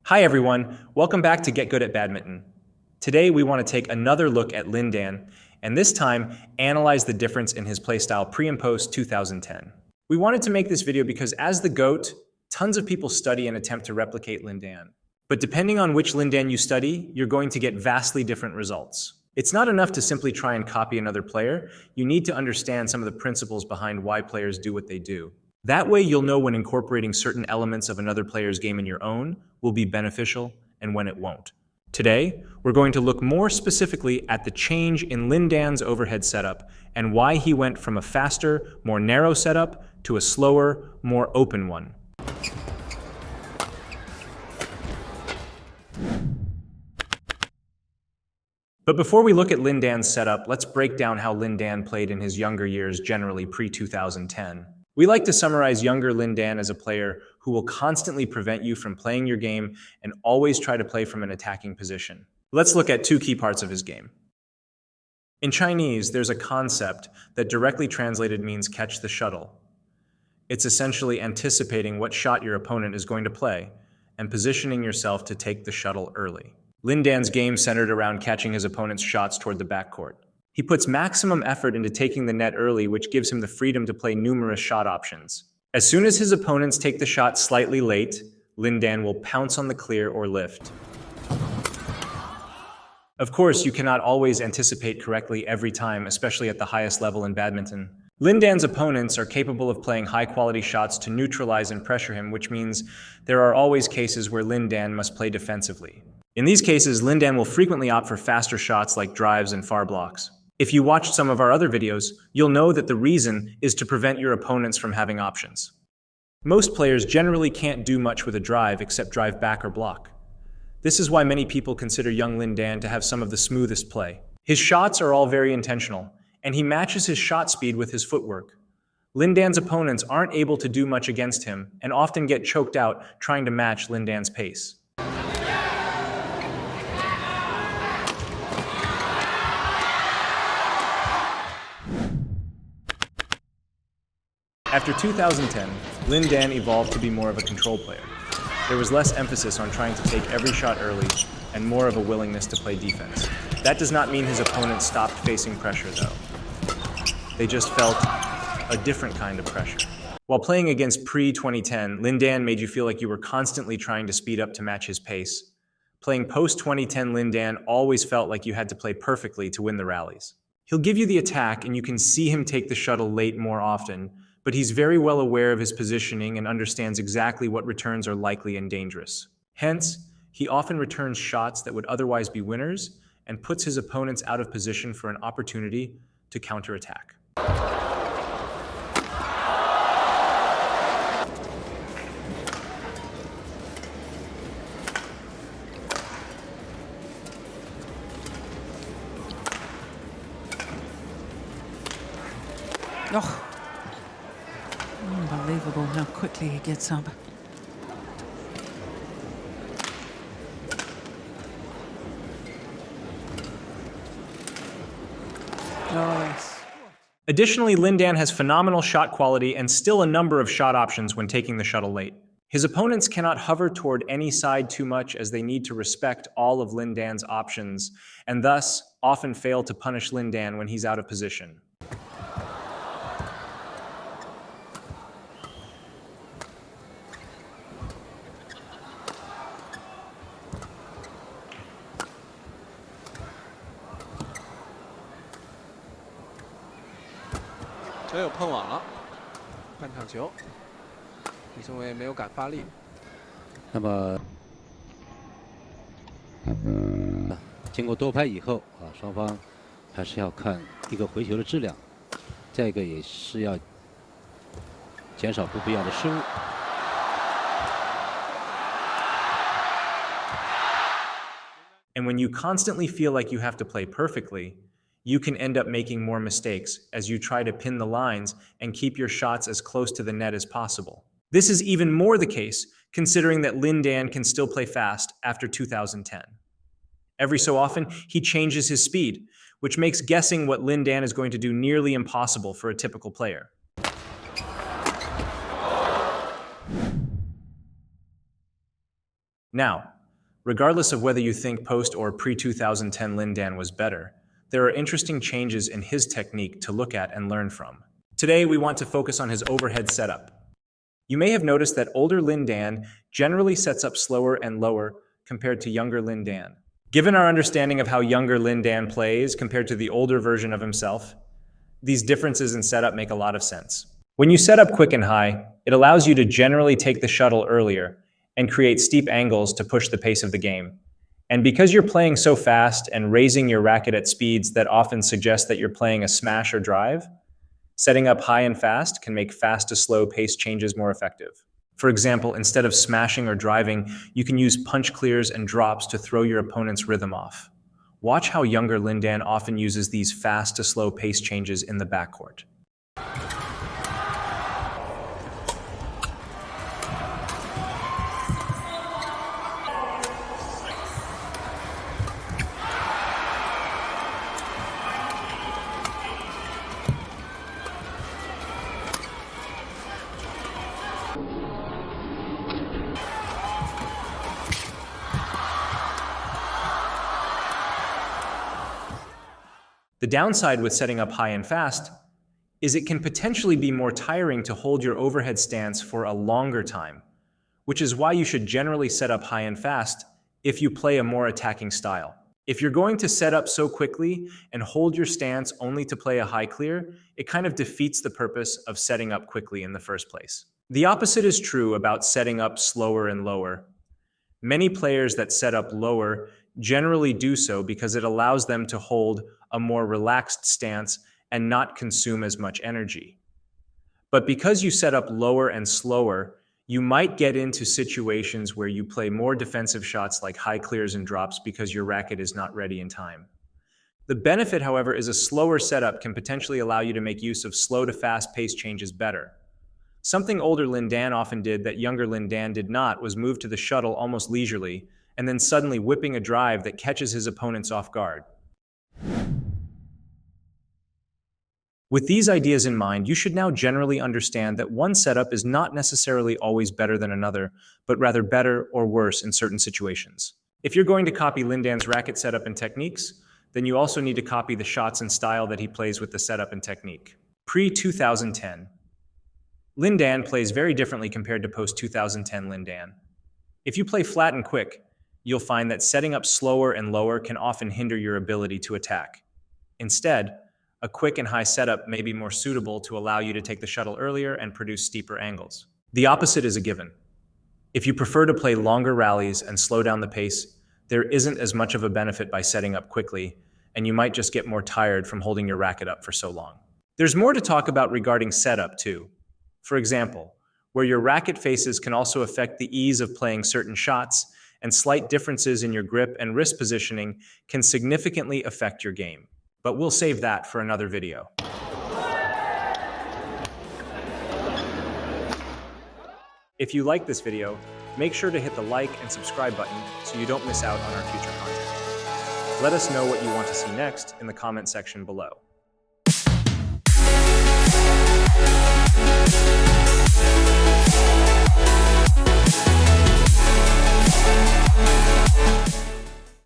Hi everyone, welcome back to Get Good at Badminton. Today we want to take another look at Lin Dan, and this time analyze the difference in his playstyle pre and post 2010. We wanted to make this video because as the GOAT, tons of people study and attempt to replicate Lin Dan. But depending on which Lin Dan you study, you're going to get vastly different results. It's not enough to simply try and copy another player, you need to understand some of the principles behind why players do what they do. That way you'll know when incorporating certain elements of another player's game in your own will be beneficial and when it won't. Today, we're going to look more specifically at the change in Lin Dan's overhead setup and why he went from a faster, more narrow setup to a slower, more open one. But before we look at Lin Dan's setup, let's break down how Lin Dan played in his younger years, generally pre-2010. We like to summarize younger Lin Dan as a player who will constantly prevent you from playing your game and always try to play from an attacking position. Let's look at two key parts of his game. In Chinese, there's a concept that directly translated means catch the shuttle. It's essentially anticipating what shot your opponent is going to play and positioning yourself to take the shuttle early. Lin Dan's game centered around catching his opponent's shots toward the backcourt. He puts maximum effort into taking the net early, which gives him the freedom to play numerous shot options. As soon as his opponents take the shot slightly late, Lin Dan will pounce on the clear or lift. Of course, you cannot always anticipate correctly every time, especially at the highest level in badminton. Lin Dan's opponents are capable of playing high-quality shots to neutralize and pressure him, which means there are always cases where Lin Dan must play defensively. In these cases, Lin Dan will frequently opt for faster shots like drives and far blocks. If you watched some of our other videos, you'll know that the reason is to prevent your opponents from having options. Most players generally can't do much with a drive except drive back or block. This is why many people consider young Lin Dan to have some of the smoothest play. His shots are all very intentional, and he matches his shot speed with his footwork. Lin Dan's opponents aren't able to do much against him and often get choked out trying to match Lin Dan's pace. After 2010, Lin Dan evolved to be more of a control player. There was less emphasis on trying to take every shot early and more of a willingness to play defense. That does not mean his opponents stopped facing pressure, though. They just felt a different kind of pressure. While playing against pre-2010, Lin Dan made you feel like you were constantly trying to speed up to match his pace. Playing post-2010 Lin Dan always felt like you had to play perfectly to win the rallies. He'll give you the attack and you can see him take the shuttle late more often, but he's very well aware of his positioning and understands exactly what returns are likely and dangerous. Hence, he often returns shots that would otherwise be winners and puts his opponents out of position for an opportunity to counterattack. Oh. Unbelievable how quickly he gets up. Nice. Additionally, Lin Dan has phenomenal shot quality and still a number of shot options when taking the shuttle late. His opponents cannot hover toward any side too much as they need to respect all of Lin Dan's options and thus often fail to punish Lin Dan when he's out of position.又碰网了，半场球，李宗伟没有敢发力。那么，经过多拍以后啊，双方还是要看一个回球的质量，再一个也是要减少不必要的失误。And when you constantly feel like you have to play perfectly, you can end up making more mistakes as you try to pin the lines and keep your shots as close to the net as possible. This is even more the case considering that Lin Dan can still play fast after 2010. Every so often, he changes his speed, which makes guessing what Lin Dan is going to do nearly impossible for a typical player. Now, Regardless of whether you think post or pre-2010 Lin Dan was better, there are interesting changes in his technique to look at and learn from. Today, we want to focus on his overhead setup. You may have noticed that older Lin Dan generally sets up slower and lower compared to younger Lin Dan. Given our understanding of how younger Lin Dan plays compared to the older version of himself, these differences in setup make a lot of sense. When you set up quick and high, it allows you to generally take the shuttle earlier and create steep angles to push the pace of the game. And because you're playing so fast and raising your racket at speeds that often suggest that you're playing a smash or drive, setting up high and fast can make fast to slow pace changes more effective. For example, instead of smashing or driving, you can use punch clears and drops to throw your opponent's rhythm off. Watch how younger Lin Dan often uses these fast to slow pace changes in the backcourt. The downside with setting up high and fast is it can potentially be more tiring to hold your overhead stance for a longer time, which is why you should generally set up high and fast if you play a more attacking style. If you're going to set up so quickly and hold your stance only to play a high clear, it kind of defeats the purpose of setting up quickly in the first place. The opposite is true about setting up slower and lower. Many players that set up lower generally do so because it allows them to hold a more relaxed stance and not consume as much energy. But because you set up lower and slower, you might get into situations where you play more defensive shots like high clears and drops because your racket is not ready in time. The benefit, however, is a slower setup can potentially allow you to make use of slow to fast pace changes better. Something older Lin Dan often did that younger Lin Dan did not was move to the shuttle almost leisurely and then suddenly whipping a drive that catches his opponents off guard. With these ideas in mind, you should now generally understand that one setup is not necessarily always better than another, but rather better or worse in certain situations. If you're going to copy Lin Dan's racket setup and techniques, then you also need to copy the shots and style that he plays with the setup and technique. Pre-2010. Lin Dan plays very differently compared to post-2010 Lin Dan. If you play flat and quick, you'll find that setting up slower and lower can often hinder your ability to attack. Instead, a quick and high setup may be more suitable to allow you to take the shuttle earlier and produce steeper angles. The opposite is a given. If you prefer to play longer rallies and slow down the pace, there isn't as much of a benefit by setting up quickly, and you might just get more tired from holding your racket up for so long. There's more to talk about regarding setup too. For example, where your racket faces can also affect the ease of playing certain shots, and slight differences in your grip and wrist positioning can significantly affect your game. But we'll save that for another video. If you like this video, make sure to hit the like and subscribe button so you don't miss out on our future content. Let us know what you want to see next in the comment section below.